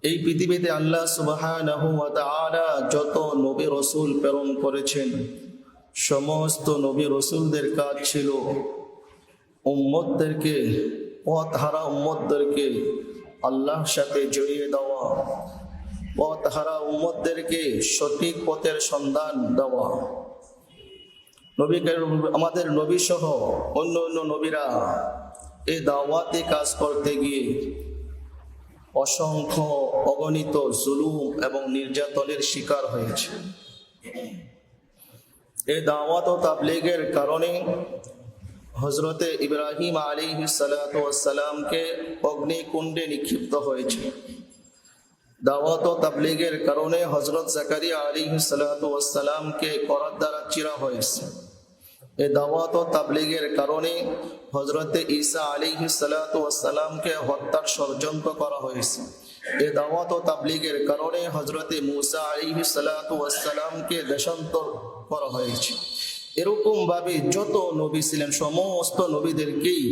এই পৃথিবীতে আল্লাহ সুবহানাহু ওয়া তাআলা যত নবী রাসূল প্রেরণ করেছেন, সমস্ত নবী রাসূলদের কাজ ছিল উম্মতদেরকে, পথহারা উম্মতদেরকে আল্লাহর সাথে জড়িয়ে দেওয়া, পথহারা উম্মতদেরকে সঠিক পথের সন্ধান দেওয়া। আমাদের নবী সহ অন্য অন্য নবীরা এই দাওয়াতে কাজ করতে গিয়ে অসংখ্য অগণিত জুলুম এবং নির্যাতনের শিকার হয়েছে। এই দাওয়াত ও তাবলীগের কারণে হযরতে ইব্রাহিম আলাইহিস সালাতু ওয়াস সালামকে অগ্নিকুণ্ডে নিক্ষিপ্ত হয়েছে। দাওয়াত ও তাবলীগের কারণে হযরত জাকারিয়া আলাইহিস সালাতু ওয়াস সালামকে করাত দ্বারা চিরা হয়েছে। এই দাওয়াত ও তাবলীগের কারণে হযরতে ঈসা আলাইহিস সালাতু ওয়াস সালামকে হত্যার ষড়যন্ত্র করা হয়েছে। এই দাওয়াত ও তাবলীগের কারণে হযরতে মূসা আলাইহিস সালাতু ওয়াস সালামকে দেশান্তর করা হয়েছে। এরকম ভাবে যত নবী ছিলেন সমস্ত নবীদেরকেই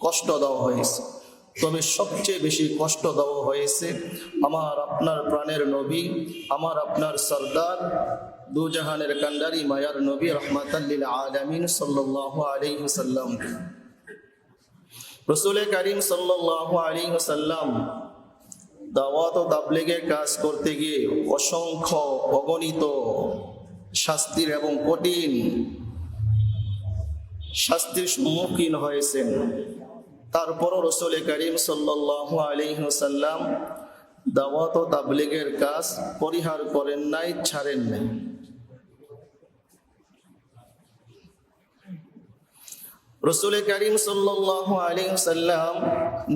কষ্ট দেওয়া হয়েছে। তবে সবচেয়ে বেশি কষ্ট দেওয়া হয়েছে আমার আপনার প্রাণের নবী, আমার আপনার সরদার, দুজাহানের কান্ডারি মায়ার নবী রাহমাতাল লিল আলামিন সাল্লাল্লাহু আলাইহি ওয়াসাল্লাম। রাসূল কারীম সাল্লাল্লাহু আলাইহি ওয়াসাল্লাম দাওয়াত ও তাবলীগের কাজ করতে গিয়ে অসংখ্য অগণিত শাস্তির এবং কঠিন শাস্তির সম্মুখীন হয়েছেন। তারপরও রাসূল কারীম সাল্লাল্লাহু আলাইহি ওয়াসাল্লাম দাওয়াত ও তাবলীগের কাজ পরিহার করেন নাই, ছাড়েন নাই। রাসূল কারীম সাল্লাল্লাহু আলাইহি ওয়াসাল্লাম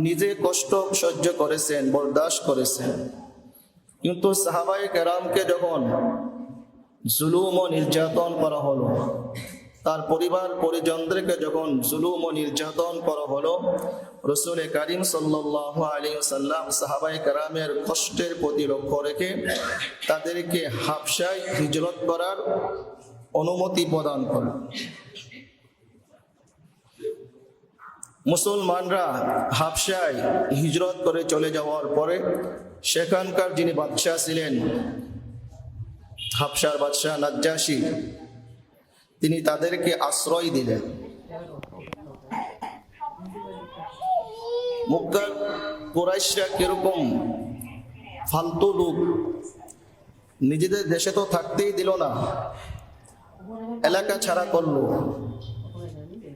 নিজে কষ্ট সহ্য করেছেন, বরদাশত করেছেন, কিন্তু সাহাবায়ে কেরামকে যখন জুলুম ও নির্যাতন করা হলো, তার পরিবার পরিজনদেরকে যখন জুলুম ও নির্যাতন করা হলো, রাসূল কারীম সাল্লাল্লাহু আলাইহি ওয়াসাল্লাম সাহাবায়ে কেরামের কষ্টের প্রতি লক্ষ্য রেখে তাদেরকে হাবশায় হিজরত করার অনুমতি প্রদান করেন। মুসলমানরা হাবশায় হিজরত করে চলে যাওয়ার পরে সেখানকার যিনি বাদশাহ ছিলেন, হাবশার বাদশাহ নাজ্জাশী, তিনি তাদেরকে আশ্রয় দিলেন। মক্কার কুরাইশরা কিরকম ফালতু লোক, নিজেদের দেশে তো থাকতেই দিল না, এলাকা ছাড়া করলো,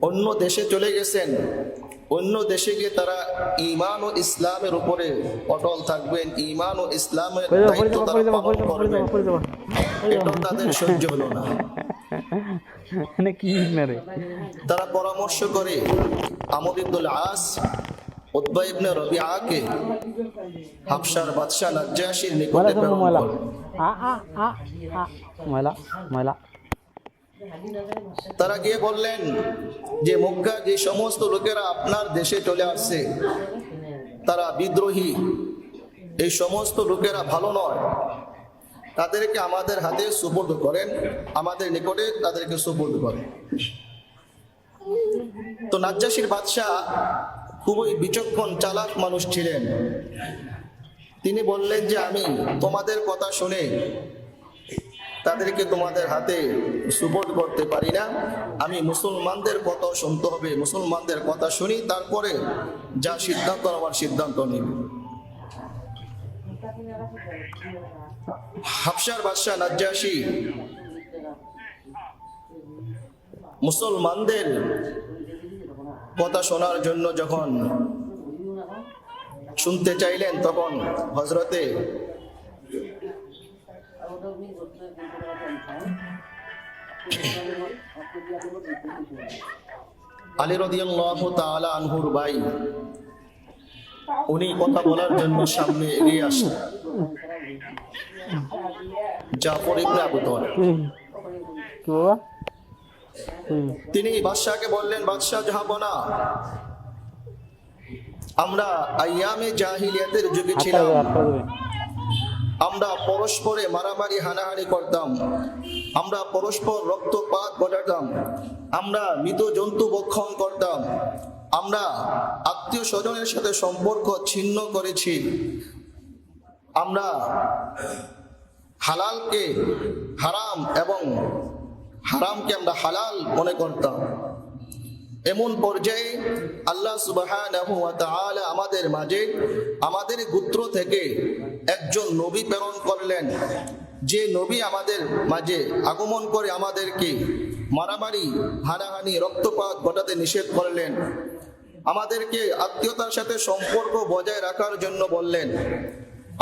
অন্য দেশে চলে গেছেন। অন্য দেশে গিয়ে তারা ঈমান ও ইসলামের উপরে অটল থাকবেন, ঈমান ও ইসলামের দায়িত্ব তারা পালন করবেন, এটা তাদের সহ্য হলো না। তারা পরামর্শ করে আমর ইবনুল আস, উতবা ইবনে রবিআকে হাবশার বাদশা নাজ্জাশীর নিকটে প্রেরণ করেন। তারা গিয়ে বললেন যে মক্কা যে সমস্ত লোকেরা আপনার দেশে চলে আসছে তারা বিদ্রোহী, এই সমস্ত লোকেরা ভালো নয়, তাদেরকে আমাদের হাতে সুপুর্দ করেন, আমাদের নিকটে তাদেরকে সুপুর্দ করেন। তো নাজ্জাশীর বাদশা খুবই বিচক্ষণ চালাক মানুষ ছিলেন। তিনি বললেন যে আমি তোমাদের কথা শুনে তাদেরকে তোমাদের হাতে সুপুর্দ করতে পারি না, আমি মুসলমানদের কথা শুনতে হবে, মুসলমানদের কথা শুনি, তারপরে যা সিদ্ধান্ত আমার সিদ্ধান্ত নিব। হাবশার বাদশা নাজ্জাশী মুসলমানদের কথা শোনার জন্য যখন শুনতে চাইলেন, তখন হযরতে আলী রাদিয়াল্লাহু তাআলা আনহুর ভাই, উনি কথা বলার জন্য সামনে এগিয়ে আসেন। জাফর ইবনে আবু তালেব, তিনি বাদশাহকে বললেন, বাদশাহ জাহাবনা, আমরা আইয়ামে জাহিলিয়াতের যুগে ছিলাম, আমরা পরস্পরে মারামারি হানাহানি করতাম, আমরা পরস্পর রক্তপাত ঘটাতাম, আমরা মৃত জন্তু ভক্ষণ করতাম, আমরা আত্মীয় স্বজনের সাথে সম্পর্ক ছিন্ন করেছি, আমরা হালালকে হারাম এবং হারামকে আমরা হালাল মনে করতাম। এমন পর্যায়ে আল্লাহ সুবহানাহু ওয়া তাআলা আমাদের মাঝে আমাদের গোত্র থেকে একজন নবী প্রেরণ করলেন, যে নবী আমাদের মাঝে আগমন করে আমাদেরকে মারামারি, হানাহানি, রক্তপাত ঘটাতে নিষেধ করলেন, আমাদেরকে আত্মীয়তার সাথে সম্পর্ক বজায় রাখার জন্য বললেন,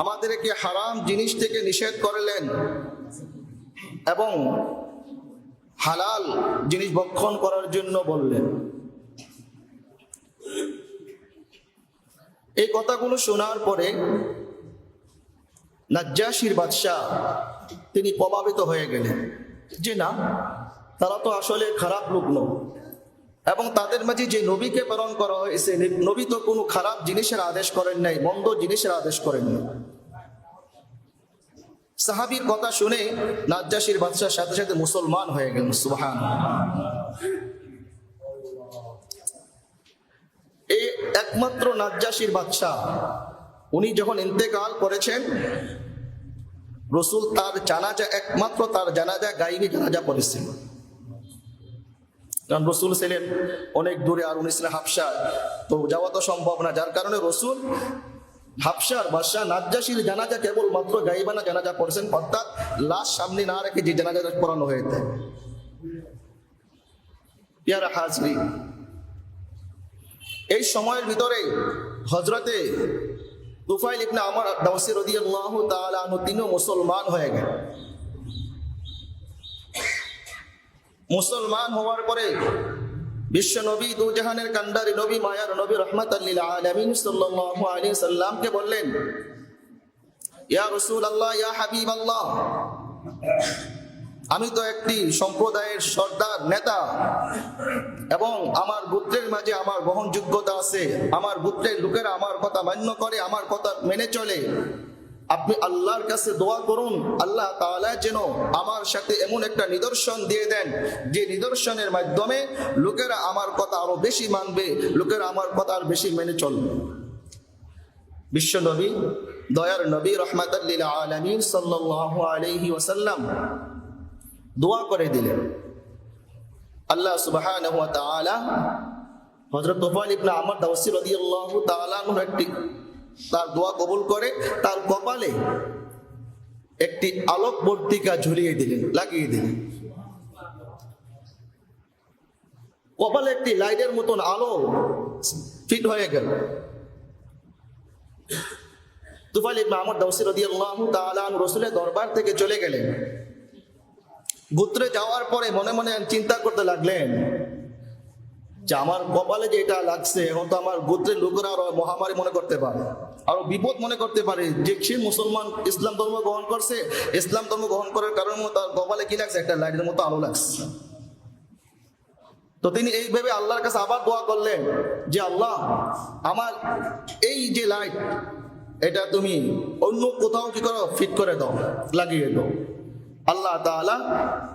আমাদেরকে হারাম জিনিস থেকে নিষেধ করলেন এবং হালাল জিনিস ভক্ষণ করার জন্য বললেন। এই কথাগুলো শোনার পরে নাজ্জাশীর বাদশাহ তিনি প্রভাবিত হয়ে গেলেন যে না, তারা তো আসলে খারাপ লোক নয়, এবং তাদের মাঝে যে নবীকে প্রেরণ করা হয়েছে, নবী তো কোনো খারাপ জিনিসের আদেশ করেন নাই, মন্দ জিনিসের আদেশ করেন নাই। সাহাবীর কথা শুনে নাজ্জাশীর বাদশাহ সাথে সাথে মুসলমান হয়ে গেলেন। সুবহানাল্লাহ। এই একমাত্র নাজ্জাশীর বাদশাহ, উনি যখন ইন্তেকাল করেছেন, রাসূল তার জানাজা, একমাত্র তার জানাজা গায়বী জানাজা পড়েছেন। কারণ রাসূল ছিলেন অনেক দূরে, আর উনি ছিলেন হাবশা, তো যাওয়া তো সম্ভব না, যার কারণে রাসূল হাবশার বাদশাহ নাজ্জাশীর জানাজা কেবল মাত্র গায়বানা জানাজা পড়েছেন, অর্থাৎ লাশ সামনে না রেখে যে জানাজাটা পড়ানো হয়েছে। প্রিয় হাজরিন, এই সময়ের ভিতরে হযরতে তুফাইল ইবনে আমর দাওসী রাদিয়াল্লাহু তাআলা আনহু তিনিও মুসলমান হয়ে গেলেন। মুসলমান হওয়ার পরে বিশ্ব নবী, দু জাহানের কান্ডারি নবী, মায়ার নবী, রাহমাতাল লিল আলামিন সাল্লাল্লাহু আলাইহি সাল্লামকে বললেন, ইয়া রাসূলুল্লাহ, ইয়া হাবিবাল্লাহ, আমি তো একটি সম্প্রদায়ের সর্দার নেতা এবং আমার গোত্রের মাঝে আমার গ্রহণযোগ্যতা আছে, আমার গোত্রের লোকেরা আমার কথা মান্য করে, আমার কথা মেনে চলে। আপনি আল্লাহর কাছে দোয়া করুন, আল্লাহ তাআলা যেন আমার সাথে এমন একটা নিদর্শন দিয়ে দেন, যে নিদর্শনের মাধ্যমে লোকেরা আমার কথা আরো বেশি মানবে, লোকেরা আমার কথা আর বেশি মেনে চলবে। বিশ্ব নবী, দয়ার নবী, রাহমাতাল লিল আলামিন সাল্লাল্লাহু আলাইহি ওয়াসাল্লাম দোয়া করে দিলেন। আল্লাহ সুবহানাহু ওয়া তাআলা হযরত তুফাইল ইবনে আমর দাওসী রাদিয়াল্লাহু তাআলা আনহু একটি তার দোয়া কবুল করে তার কপালে একটি আলোক বর্তিকা ঝুলিয়ে দিলেন, লাগিয়ে দিলেন। কপালে একটি লাইটের মতন আলো ফিট হয়ে গেল। তুফাইল ইবনে আমর দাওসী রাদিয়াল্লাহু তাআলা আনহু রাসূলের দরবার থেকে চলে গেলেন। গোত্রে যাওয়ার পরে মনে মনে চিন্তা করতে লাগলেন যে আমার কপালে যে এটা লাগছে, এখন তো আমার গোত্রের লোকেরা আরো মহামারী মনে করতে পারে, আরো বিপদ মনে করতে পারে, যে সে মুসলমান, ইসলাম ধর্ম গ্রহণ করছে, ইসলাম ধর্ম গ্রহণ করার কারণে তার কপালে কি লাগছে, একটা লাইটের মতো আলো লাগছে। তো তিনি এইভাবে আল্লাহর কাছে আবার দোয়া করলেন যে আল্লাহ, আমার এই যে লাইট, এটা তুমি অন্য কোথাও কি করো, ফিট করে দাও, লাগিয়ে দাও। আল্লাহ তাআলা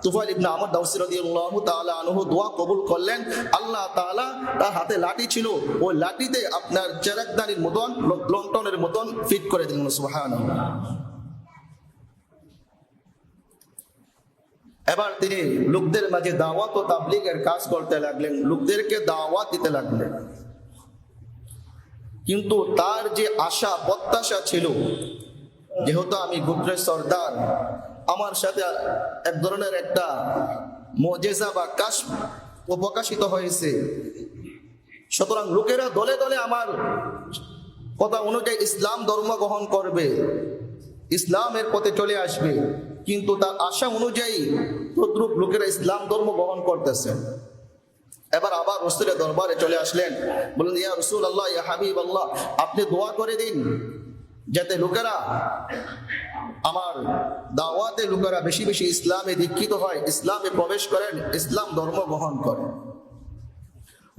তুফাইল ইবনে আমর দাওসী রাদিয়াল্লাহু তাআলা আনহু দোয়া কবুল করলেন। আল্লাহ তাআলা তার হাতে লাঠি ছিল, ওই লাঠিতে আপনার চেরাগদানির মতন, লন্ঠনের মতন ফিট করে দিলেন। সুবহানাল্লাহ। এবার তিনি লোকদের মাঝে দাওয়াত ও তাবলীগের কাজ করতে লাগলেন, লোকদেরকে দাওয়াত দিতে লাগলেন। কিন্তু তার যে আশা প্রত্যাশা ছিল, যেহেতু আমি গোত্রের সর্দার, আমার সাথে এক ধরনের একটা মুজিজা বা কাশফ প্রকাশিত হয়েছে, সুতরাং লোকেরা দলে দলে আমার কথা অনুযায়ী ইসলাম ধর্ম গ্রহণ করবে, ইসলামের পথে চলে আসবে। কিন্তু তার আশা অনুযায়ী তদ্রুপ লোকেরা ইসলাম ধর্ম গ্রহণ করতেছে। এবার আবার রাসূলের দরবারে চলে আসলেন, বললেন, ইয়া রাসূলুল্লাহ, ইয়া হাবিবাল্লাহ, আপনি দোয়া করে দিন যাতে লোকেরা, আমার দাওয়াতে লোকেরা বেশি বেশি ইসলামে দীক্ষিত হয়, ইসলামে প্রবেশ করেন, ইসলাম ধর্ম গ্রহণ করেন।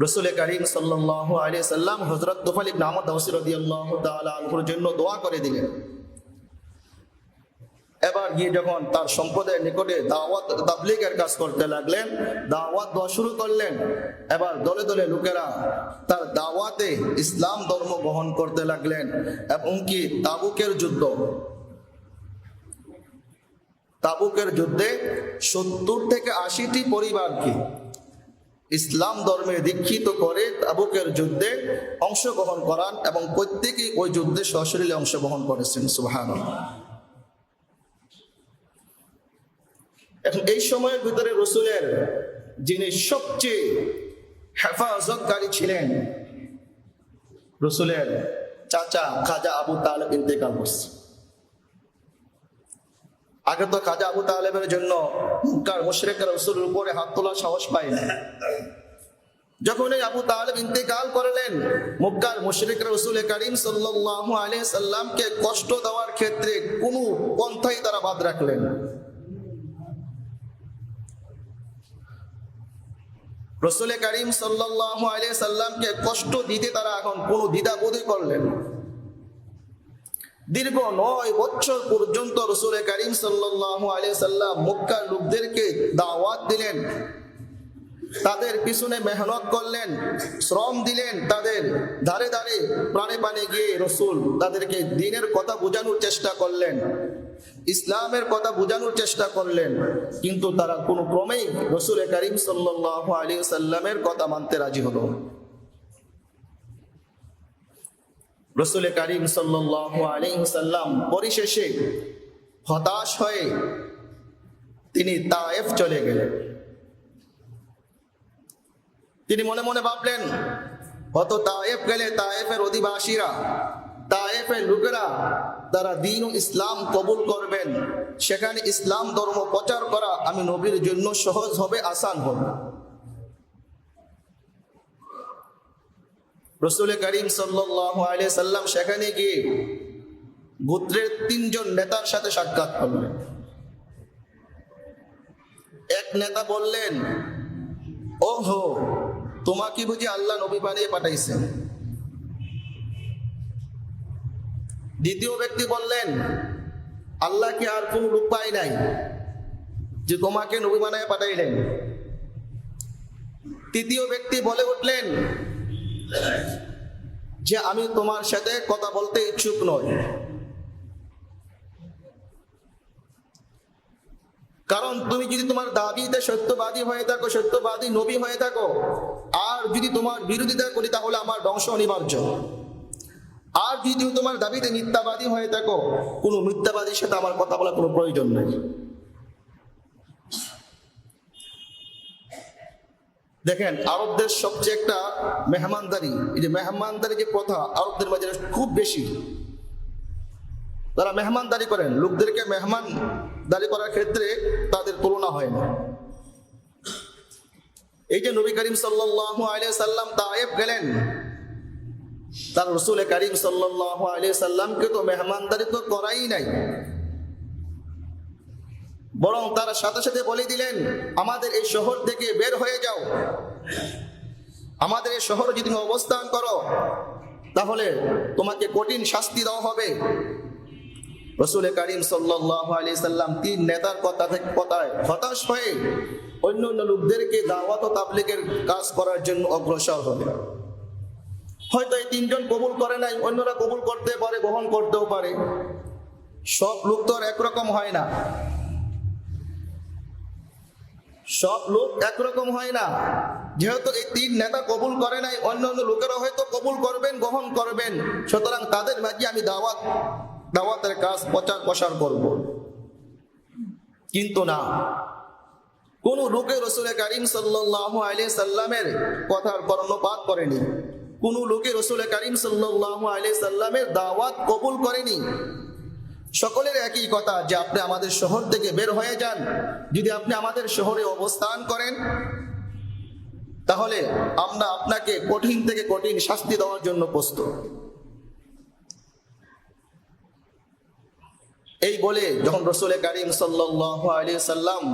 রাসূল কারীম সাল্লাল্লাহু আলাইহি সাল্লাম হযরত তুফাইল ইবনে আমর দাওসী রাদিয়াল্লাহু তাআলা আনহুর জন্য দোয়া করে দিলেন। এবার গিয়ে যখন তার সম্প্রদায়ের নিকটে দাওয়াত তাবলীগের কাজ করতে লাগলেন, দাওয়াত দেওয়া শুরু করলেন, এবার দলে দলে লোকেরা তার দাওয়াতে ইসলাম ধর্ম গ্রহণ করতে লাগলেন। এবং কি তাবুকের যুদ্ধে 70 থেকে 80টি পরিবারকে ইসলাম ধর্মে দীক্ষিত করে তাবুকের যুদ্ধে অংশগ্রহণ করান এবং প্রত্যেকেই ওই যুদ্ধে সশরীরে অংশগ্রহণ করেছেন। সুবহানাল্লাহ। এখন এই সময়ের ভিতরে রাসূলের যিনি সবচেয়ে হেফাজতকারী ছিলেন, রাসূলের চাচা খাজা আবু তালেব ইন্তেকাল করছে। আগে তো খাজা আবু তালেবের জন্য মক্কার মুশরিকরা রাসূলের উপরে হাত তোলার সাহস পায় না। যখন এই আবু তালেব ইন্তেকাল করলেন, মক্কার মুশরিকরা রাসূল করিম সাল্লাল্লাহু আলাইহি সাল্লামকে কষ্ট দেওয়ার ক্ষেত্রে কোনো পন্থাই তারা বাদ রাখলেন। রাসূল করিম সাল্লাল্লাহু আলাইহি সাল্লামকে কষ্ট দিতে তারা এখন কোনো দ্বিধাবোধই করলেন। দীর্ঘ 9 বছর পর্যন্ত রাসূল করিম সাল্লাল্লাহু আলাইহি সাল্লাম মক্কার লোকদেরকে দাওয়াত দিলেন, তাদের পিছনে মেহনত করলেন, শ্রম দিলেন, তাদের ধারে ধারে প্রাণে প্রাণে গিয়ে রাসূল তাদেরকে দ্বীনের কথা বোঝানোর চেষ্টা করলেন, ইসলামের কথা বোঝানোর চেষ্টা করলেন, কিন্তু তারা কোনো ক্রমেই রাসূল করিম সাল্লাল্লাহু আলাইহি সাল্লামের কথা মানতে রাজি হলো। রাসূল করিম সাল্লাল্লাহু আলাইহি সাল্লাম পরিশেষে হতাশ হয়ে তিনি তায়েফ চলে গেলেন। তিনি মনে মনে ভাবলেন, হয়তো তায়েফ গেলে তায়েফের অধিবাসীরা, তায়েফের লোকেরা তারা দ্বীন ও ইসলাম কবুল করবেন, সেখানে ইসলাম ধর্ম প্রচার করা আমি নবীর জন্য সহজ হবে, আসান হবে। রাসূল করিম সাল্লাল্লাহু আলাইহি সাল্লাম সেখানে গিয়ে গোত্রের 3 জন নেতার সাথে সাক্ষাৎ করলেন। এক নেতা বললেন, ওহো, তোমাকে বুঝি আল্লাহ নবী বানিয়ে পাঠাইছেন। দ্বিতীয় ব্যক্তি বললেন, আল্লাহ কি আর কোন লোক পায় নাই যে তোমাকে নবী বানিয়ে পাঠাইলেন। তৃতীয় ব্যক্তি বলে উঠলেন যে আমি তোমার সাথে কথা বলতে ইচ্ছুক নই, কারণ তুমি যদি তোমার দাবিতে সত্যবাদী হয়ে থাকো, সত্যবাদী নবী হয়ে থাকো, আর যদি তোমার বিরোধিতা করি তাহলে আমার ধ্বংস অনিবার্য। আর যদি তুমি তোমার দাবিতে মিথ্যাবাদী হয়ে থাকো, কোনো মিথ্যাবাদীর সাথে আমার কথা বলার কোনো প্রয়োজন নেই। দেখেন, আরবদের সবচেয়ে একটা মেহমানদারি, এই যে মেহমানদারি যে প্রথা আরবদের মাঝে খুব বেশি, তারা মেহমানদারি করেন, লোকদেরকে মেহমানদারি করার ক্ষেত্রে তাদের তুলনা হয় না। এই যে নবী করিম সাল্লাল্লাহু আলাইহি সাল্লাম তায়েফ গেলেন, তার রাসূল করিম সাল্লাল্লাহু আলাইহি সাল্লামকে তো মেহমানদারি তো করাই নাই, বরং তার সাথে সাথে বলে দিলেন, আমাদের এই শহর থেকে বের হয়ে যাও, আমাদের এই শহরে যদি তুমি অবস্থান করো তাহলে তোমাকে কঠিন শাস্তি দেওয়া হবে। রাসূল করিম সাল্লাল্লাহু আলাইহি সাল্লাম 3 নেতার কথায় হতাশ হয়ে অন্য লোকদেরকে দাওয়াত ও তাবলীগের কাজ করার জন্য অগ্রসর হলেন। হয়তো এই 3 জন কবুল করে নাই, অন্যরা কবুল করতে পারে, গ্রহণ করতেও পারে। সব লোক তো আর একরকম হয় না, সব লোক একরকম হয় না। যেহেতু এই 3 নেতা কবুল করে নাই, অন্যান্য লোকেরা হয়তো কবুল করবেন, গ্রহণ করবেন, সুতরাং তাদের মাঝে আমি দাওয়াতের কাজ প্রচার প্রসার করব। কিন্তু না, কোন লোকে রাসূল করিম সাল্লাল্লাহু আলাইহি সাল্লামের কথার কর্ণপাত করেনি, কোন লোকে রাসূল করিম সাল্লাল্লাহু আলাইহি সাল্লামের দাওয়াত কবুল করেনি। সকলের একই কথা যে আপনি আমাদের শহর থেকে বের হয়ে যান, যদি আপনি আমাদের শহরে অবস্থান করেন তাহলে আমরা আপনাকে কঠিন থেকে কঠিন শাস্তি দেওয়ার জন্য প্রস্তুত। এই বলে যখন রাসূল করিম সাল্লাল্লাহু আলাইহি সাল্লাম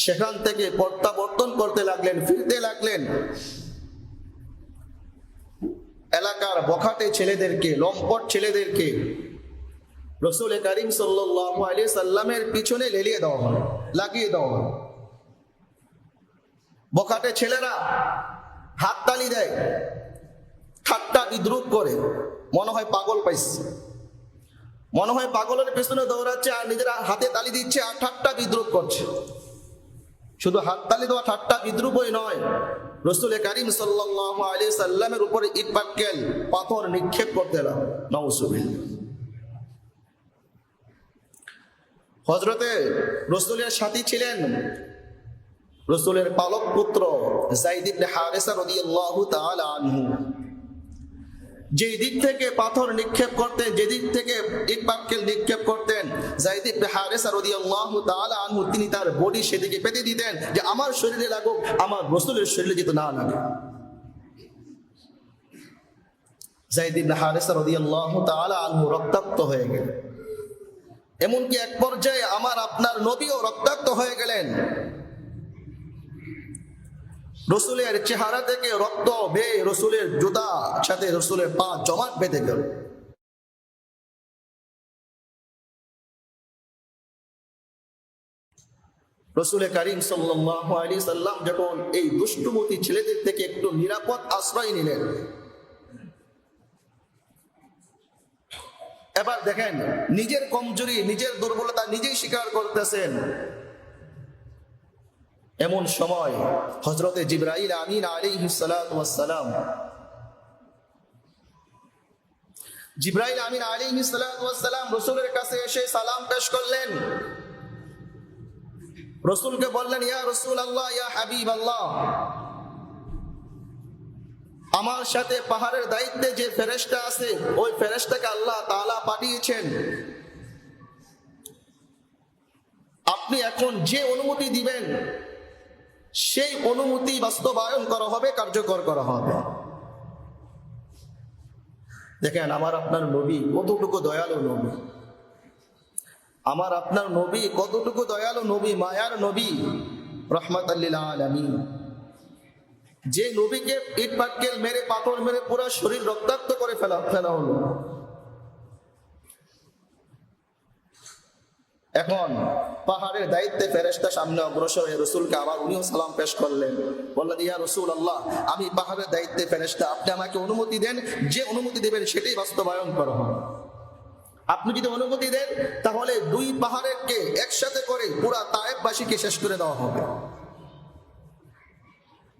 সেখান থেকে প্রত্যাবর্তন করতে লাগলেন, ফিরতে লাগলেন, এলাকার বখাটে ছেলেদেরকে, লম্পট ছেলেদেরকে রসুল করিম সাল্লাল্লাহু আলাইহি সাল্লামের পিছনে লেলিয়ে দেওয়া হলো, লাগিয়ে দেওয়া হলো। বখাটে ছেলেরা হাততালি দেয়, ঠাট্টা বিদ্রুপ করে, মনে হয় পাগল পাইছে, মনে হয় পাগলের পেছনে দৌড়াচ্ছে আর নিজেরা হাতে তালি দিচ্ছে আর ঠাট্টা বিদ্রুপ করছে। শুধু হাততালি দেওয়া ঠাট্টা বিদ্রুপই নয়, রসুল করিম সাল্লাল্লাহু আলাইহি সাল্লামের উপরে ইট পাটকেল পাথর নিক্ষেপ করতে লাগলো। নাউজুবিল্লাহ। হযরতে রসুলের সাথী ছিলেন রসুলের পালক পুত্র যায়েদ ইবনে হারেসা রাদিয়াল্লাহু তাআলা আনহু। যে দিক থেকে পাথর নিক্ষেপ করতেন, যে দিক থেকে ইট পাটকেল নিক্ষেপ করতেন, যায়েদ ইবনে হারেসা রাদিয়াল্লাহু তাআলা আনহু তিনি তার বডি সেদিকে পেতে দিতেন যে আমার শরীরে লাগুক, আমার রসুলের শরীরে যেন না লাগে। যায়েদ ইবনে হারেসা রাদিয়াল্লাহু তাআলা আনহু রক্তাক্ত হয়ে গেলেন। এমনকি এক পর্যায়ে আমার আপনার নবীও রক্তাক্ত হয়ে গেলেন। রসুলের চেহারা থেকে রক্ত বেয়ে রসুলের জুতা সাথে রসুলের পা জমাট বেঁধে গেল। রসুল করিম সাল্লাল্লাহু আলাইহি সাল্লাম যখন এই দুষ্টুমতি ছেলেদের থেকে একটু নিরাপদ আশ্রয় নিলেন, এবার দেখেন নিজের কমজোরি, নিজের দুর্বলতা নিজেই স্বীকার করতেছেন। এমন সময় হযরতে জিবরাইল আমিন আলাইহিস সালাতু ওয়াস সালাম, জিবরাইল আমিন আলাইহিস সালাতু ওয়াস সালাম রাসূলের কাছে এসে সালাম পেশ করলেন। রাসূলকে বললেন, ইয়া রাসূলুল্লাহ, ইয়া হাবিবাল্লাহ, আমার সাথে পাহাড়ের দায়িত্বে যে ফেরেশতা আছে ওই ফেরেশতাকে আল্লাহ তাআলা পাঠিয়েছেন। আপনি এখন যে অনুমতি দিবেন সেই অনুমতি বাস্তবায়ন করা হবে, কার্যকর করা হবে। দেখেন আমার আপনার নবী কতটুকু দয়ালু নবী, আমার আপনার নবী কতটুকু দয়ালু নবী, মায়ার নবী, রাহমাতাল লিল আলামিন। যে নবীকে ইট পাটকেল মেরে, পাথর মেরে পুরো শরীর রক্তাক্ত করে ফেলা হলো, এখন পাহাড়ের দায়িত্বে ফেরেশতা সামনে অগ্রসর হয়ে রসুলকে আবার উনিও সালাম পেশ করলেন। বললেন, ইয়া রাসূলুল্লাহ, আমি পাহাড়ের দায়িত্বে ফেরেশতা, আপনি আমাকে অনুমতি দেন, যে অনুমতি দেবেন সেটাই বাস্তবায়ন করা হবে। আপনি যদি অনুমতি দেন তাহলে দুই পাহাড়কে একসাথে করে পুরা তায়েফবাসীকে শেষ করে দেওয়া হবে।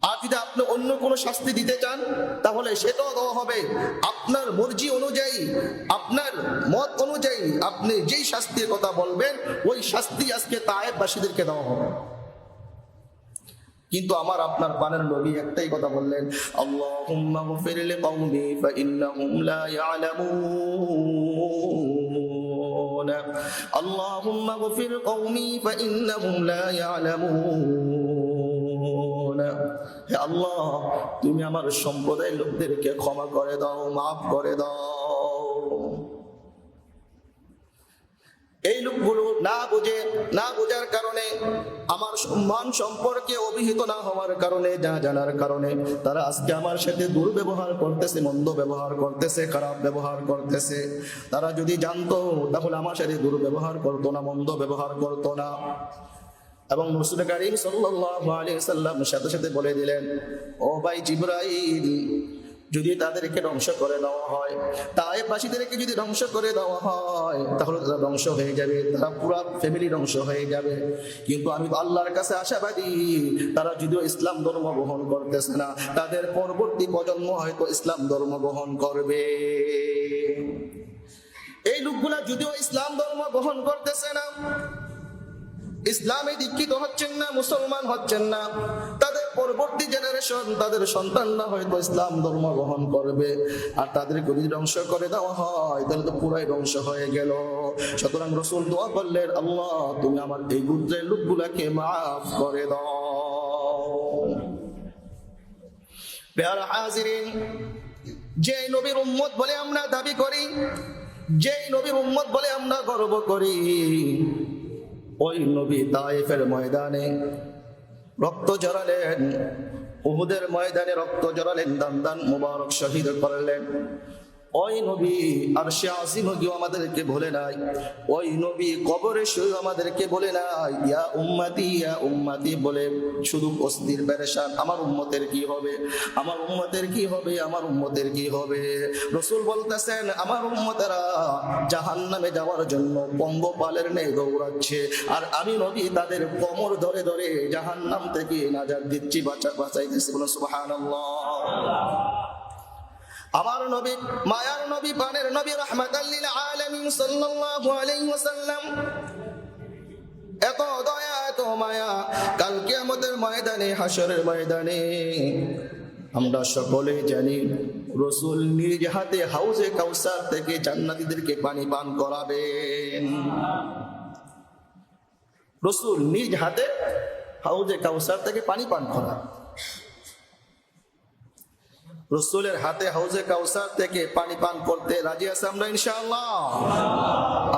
আর যদি আপনি অন্য কোনো শাস্তি দিতে চান তাহলে সেটাও দেওয়া হবে। আপনার মর্জি অনুযায়ী, আপনার মত অনুযায়ী আপনি যেই শাস্তির কথা বলবেন ওই শাস্তি আজকে তায়েফবাসীদেরকে দেওয়া হবে। কিন্তু আমার আপনার পানের নবী একটাই কথা বললেন, আল্লাহুম্মা গফির লিকওমি ফাইন্নাহুম লা ইয়ালামুন, আল্লাহুম্মা গফির কওমি ফাইন্নাহুম লা ইয়ালামুন। হে আল্লাহ, তুমি আমার সম্প্রদায়ের লোকদেরকে ক্ষমা করে দাও, মাফ করে দাও। এই লোকগুলো না বোঝার কারণে, আমার সম্মান সম্পর্কে অভিহিত না হওয়ার কারণে, না জানার কারণে তারা আজকে আমার সাথে দুর্ব্যবহার করতেছে, মন্দ ব্যবহার করতেছে, খারাপ ব্যবহার করতেছে। তারা যদি জানতো তাহলে আমার সাথে দুর্ব্যবহার করতো না, মন্দ ব্যবহার করতো না। এবং রাসূল করিম সাল্লাল্লাহু আলাইহি সাল্লাম সাথে সাথে বলে দিলেন, ও ভাই জিবরাইল, যদি তাদেরকে ধ্বংস করে দেওয়া হয়, তায়েফবাসীদেরকে যদি ধ্বংস করে দেওয়া হয় তাহলে তারা ধ্বংস হয়ে যাবে, তারা পুরো ফ্যামিলি ধ্বংস হয়ে যাবে। কিন্তু আমি আল্লাহর কাছে আশাবাদী, তারা যদিও ইসলাম ধর্ম গ্রহণ করতেছে না, তাদের পরবর্তী প্রজন্ম হয়তো ইসলাম ধর্ম গ্রহণ করবে। এই লোকগুলা যদিও ইসলাম ধর্ম গ্রহণ করতেছে না, ইসলামে দীক্ষিত হচ্ছেন না, মুসলমান হচ্ছেন না, তাদের পরবর্তী জেনারেশন, তাদের সন্তানরা হয়তো ইসলাম ধর্ম গ্রহণ করবে। আর তাদেরকে যদি ধ্বংস করে দেওয়া হয় তাহলে তো পুরাই ধ্বংস হয়ে গেল। সুতরাং রাসূল দোয়া করলেন, আল্লাহ তুমি আমার এই গোত্রের লোকগুলাকে মাফ করে দাও। প্যারা হাজিরিন, যে নবীর উম্মত বলে আমরা দাবি করি, যে নবীর উম্মত বলে আমরা গর্ব করি, ওই নবী তায়েফের ময়দানে রক্ত ঝরালেন, উহুদের ময়দানে রক্ত ঝরালেন, দান মুবারক শহীদ করলেন। ওই নবী আরশে আজিম গিয়ে আমাদেরকে বলে নাই, ওই নবী কবরে শুয়ে আমাদেরকে বলে নাই ইয়া উম্মতি বলে শুধু অস্থির পেরেশান, আমার উম্মতের কি হবে, আমার উম্মতের কি হবে, আমার উম্মতের কি হবে। রাসূল বলতেছেন আমার উম্মতেরা জাহান্নামে যাওয়ার জন্য পঙ্গপালের ন্যায় দৌড়াচ্ছে, আর আমি নবী তাদের কোমর ধরে ধরে জাহান্নাম থেকে নাজাত দিচ্ছি, বাঁচাইতেছি। বলুন সুবহানাল্লাহ। আমার নবী, মায়ার নবী, প্রাণের নবী, রাহমাতাল লিল আলামিন সাল্লাল্লাহু আলাইহি ওয়াসাল্লাম, এত দয়া এত মায়া, কাল কিয়ামতের ময়দানে, হাসরের ময়দানে আমরা সকলে জানি রাসূল নিজ হাতে হাউজে কাউসার থেকে জান্নাতীদেরকে পানি পান করাবেন। রাসূল নিজ হাতে হাউজে কাউসার থেকে পানি পান করাবেন। রাসূলের হাতে হাউজে কাউসার থেকে পানি পান করতে রাজি আছে আমরা ইনশাআল্লাহ?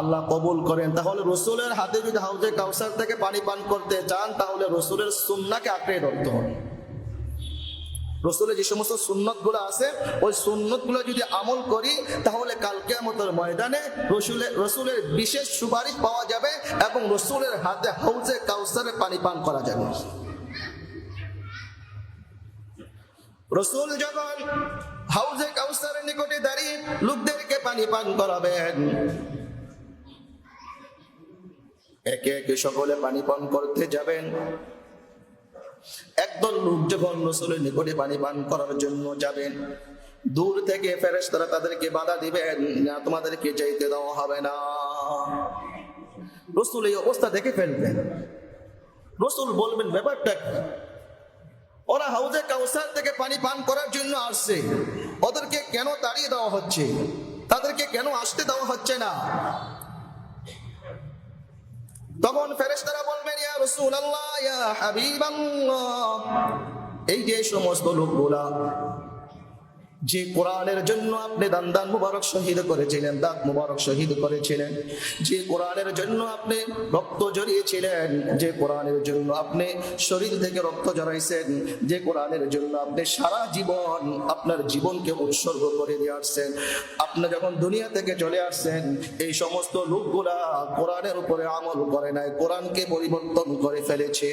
আল্লাহ কবুল করেন। তাহলে রাসূলের হাতে যদি হাউজে কাউসার থেকে পানি পান করতে চান, তাহলে রাসূলের সুন্নাহকে আঁকড়ে ধরতে হবে। রাসূলের যে সমস্ত সুন্নতগুলো আছে, ওই সুন্নতগুলো যদি আমল করি, তাহলে কাল কিয়ামতের ময়দানে রাসূলের বিশেষ সুপারিশ পাওয়া যাবে এবং রাসূলের হাতে হাউজে কাউসারে পানি পান করা যাবে। রাসূল যখন হাউজে কাউসারের নিকটে দাঁড়িয়ে লোকদেরকে পানি পান করাবেন, একে একে সকলে পানি পান করতে যাবেন। একদল লোক যখন রাসূলের নিকটে পানি পান করার জন্য যাবেন, দূর থেকে ফেরেশতারা তাদেরকে বাধা দিবেন, না তোমাদেরকে যেতে দেওয়া হবে না। রাসূল এই অবস্থা দেখে ফেলবেন। রাসূল বলবেন ব্যাপারটা কি? ওরা হাউজে কাউসার থেকে পানি পান করার জন্য আসছে, ওদেরকে কেন তাড়িয়ে দেওয়া হচ্ছে, তাদেরকে কেন আসতে দেওয়া হচ্ছে না? তখন ফেরেশতারা বলবেন ইয়া রাসূলুল্লাহ, ইয়া হাবিবাল্লাহ, এই যে সমস্ত লোকগুলা যে কোরআনের জন্য আপনি দান মুবারক শহীদ করেছিলেন, দাঁত মুবারক শহীদ করেছিলেন, যে কোরআনের জন্য আপনি রক্ত ঝরিয়েছিলেন, যে কোরআনের জন্য আপনি শরীর থেকে রক্ত ঝরাইছেন, যে কোরআনের জন্য আপনি সারা জীবন আপনার জীবনকে উৎসর্গ করে দিয়ে আসছেন, আপনি যখন দুনিয়া থেকে চলে আসছেন, এই সমস্ত লোকগুলা কোরআনের উপরে আমল করে নাই, কোরআনকে পরিবর্তন করে ফেলেছে।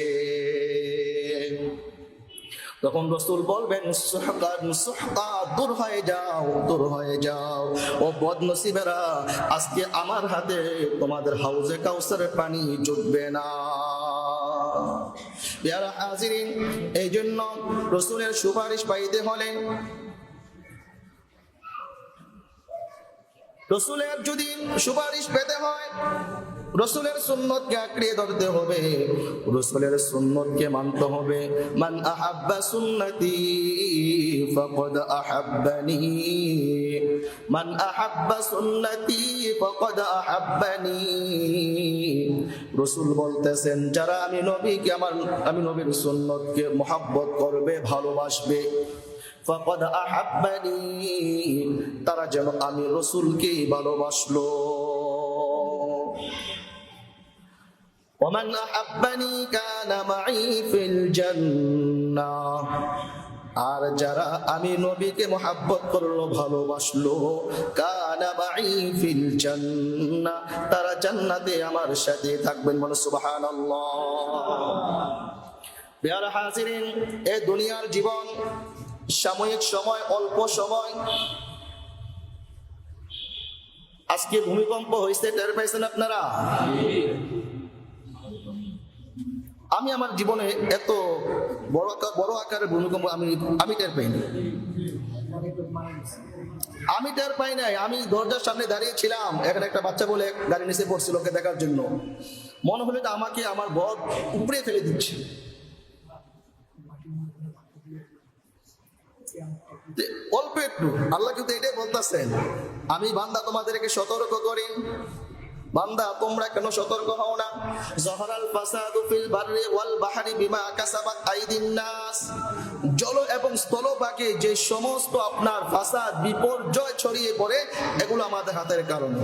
তখন রাসূল বলবেন সুহকান সুহকা, দূর হয়ে যাও, দূর হয়ে যাও ও বদনসিবেরা, আজকে আমার হাতে তোমাদের হাউজে কাউসারের পানি জুটবে না। প্রিয় হাজিরিন, এই জন্য রাসূলের সুপারিশ পাইতে হলে, রাসূলের যদি সুপারিশ পেতে হয়, রাসূলের সুন্নতকে আঁকড়ে ধরতে হবে, রাসূলের সুন্নতকে মানতে হবে। মান আহাব্বা সুন্নতি ফাকাদ আহাব্বানি, মান আহাব্বা সুন্নতি ফাকাদ আহাব্বানি। রাসূল বলতেছেন যারা আমি নবীর সুন্নতকে মহব্বত করবে, ভালোবাসবে, ফাকাদ আহাব্বানি, তারা যেন আমি রাসূলকে ভালোবাসলো। ওমান আহাব্বানি কানা মাই ফিল জান্নাহ, আর যারা আমি নবীকে মহব্বত করলো, ভালোবাসলো, কানা মাই ফিল জান্নাহ, তারা জান্নাতে আমার সাথে থাকবেন। বলো সুবহানাল্লাহ। প্রিয় হাজিরিন, এই দুনিয়ার জীবন সাময়িক সময়, অল্প সময়। আজকে ভূমিকম্প হয়েছে, টের পাইছেন আপনারা? আমি আমার জীবনে এত বড় আকারের ভূমিকম্প আমি টের পাইনি। আমি টের পাই নাই। আমি দরজার সামনে দাঁড়িয়ে ছিলাম, এখানে একটা বাচ্চা বলে গাড়ি নিচে পড়ছিল ওকে দেখার জন্য। মনে হলো আমাকে আমার বদ উপরে ফেলে দিচ্ছে। অল্প একটু, আল্লাহ কিন্তু এটাই বলতেছেন, আমি বান্দা তোমাদেরকে সতর্ক করি, বান্দা তোমরা কেন সতর্ক হও না? যহরাল ফাসাদু ফিল বাররি ওয়াল বাহরি বিমা কাসাবাত আইদিন নাস, জল এবং স্থলভাগে যে সমস্ত আপনার ফাসাদ, বিপর্যয় ছড়িয়ে পড়ে, এগুলো আমাদের হাতের কারণে।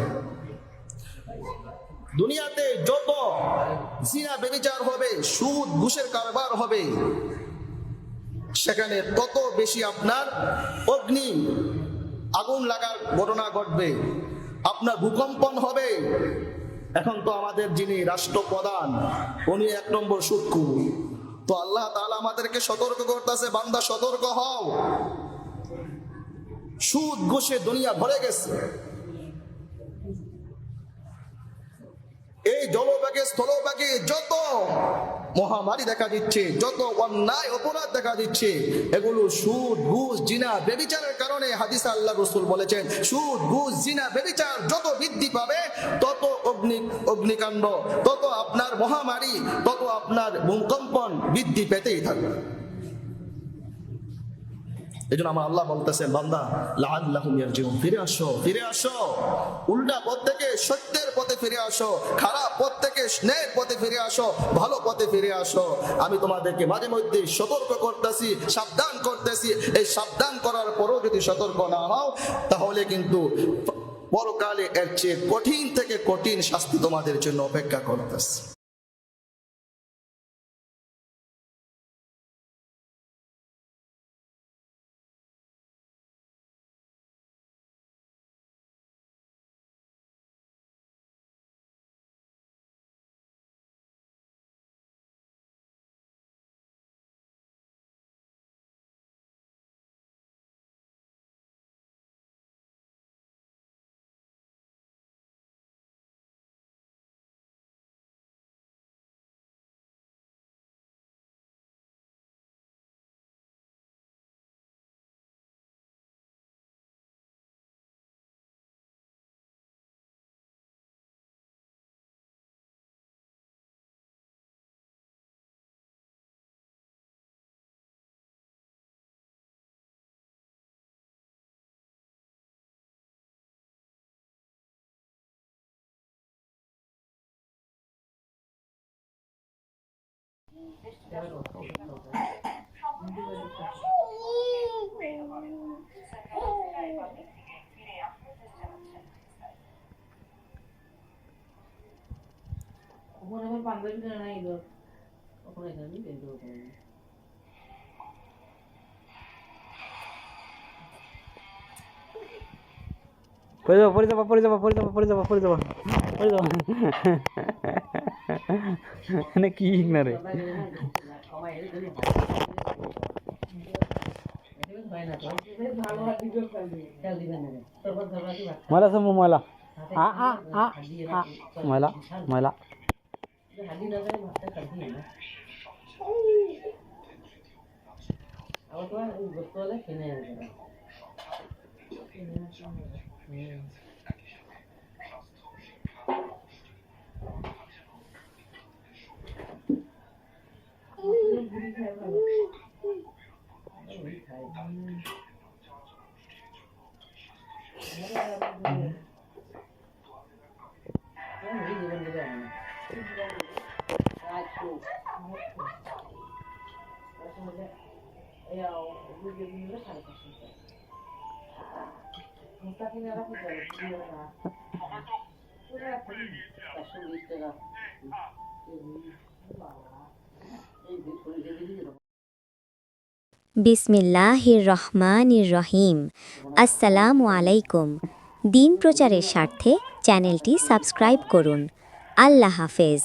দুনিয়াতে যত জিনা ব্যভিচার হবে, সুদ ঘুষের কারবার হবে, সেখানে তত বেশি আপনার অগ্নি আগুন লাগার ঘটনা ঘটবে, আপনার ভূকম্পন হবে। এখন তো আমাদের যিনি রাষ্ট্রপ্রধান উনি 1 নম্বর সুদখোর। তো আল্লাহ তাআলা আমাদেরকে সতর্ক করতেছে, বান্দা সতর্ক হও, সুদ ঘুষে দুনিয়া ভরে গেছে। এই জলভাগে স্থলভাগে যত মহামারী দেখা দিচ্ছে, যত অন্যায় অপরাধ দেখা দিচ্ছে, এগুলো সুদ ঘুষ জিনা ব্যভিচারের কারণে। হাদিসে আল্লাহ রাসূল বলেছেন, সুদ ঘুষ জিনা ব্যভিচার যত বৃদ্ধি পাবে, তত অগ্নিকাণ্ড, তত আপনার মহামারী, তত আপনার ভূকম্পন বৃদ্ধি পেতেই থাকবে। এই জন্য আমার আল্লাহ বলতেছেন, বান্দা লাআল্লাহুম ইয়ারজিউন, ফিরে আসো, ফিরে আসো, উল্টা পথ থেকে সত্যের পথে ফিরে আসো, খারাপ পথ থেকে ন্যায়ের পথে ফিরে আসো, ভালো পথে ফিরে আসো। আমি তোমাদেরকে মাঝে মধ্যে সতর্ক করতেছি, সাবধান করতেছি। এই সাবধান করার পরও যদি সতর্ক না হও, তাহলে কিন্তু পরকালে এর চেয়ে কঠিন থেকে কঠিন শাস্তি তোমাদের জন্য অপেক্ষা করতেছে। ওখানে আমার পাঞ্জাবিটা নাই গো, ওখানে এখানে বের করে পড়ে যাবা কি না রে ময়লা সব ময়লা ময়লা ময়লা বিসমিল্লাহির রহমানির রহিম। আসসালামু আলাইকুম। দিন প্রচারের স্বার্থে চ্যানেলটি সাবস্ক্রাইব করুন। আল্লাহ হাফেজ।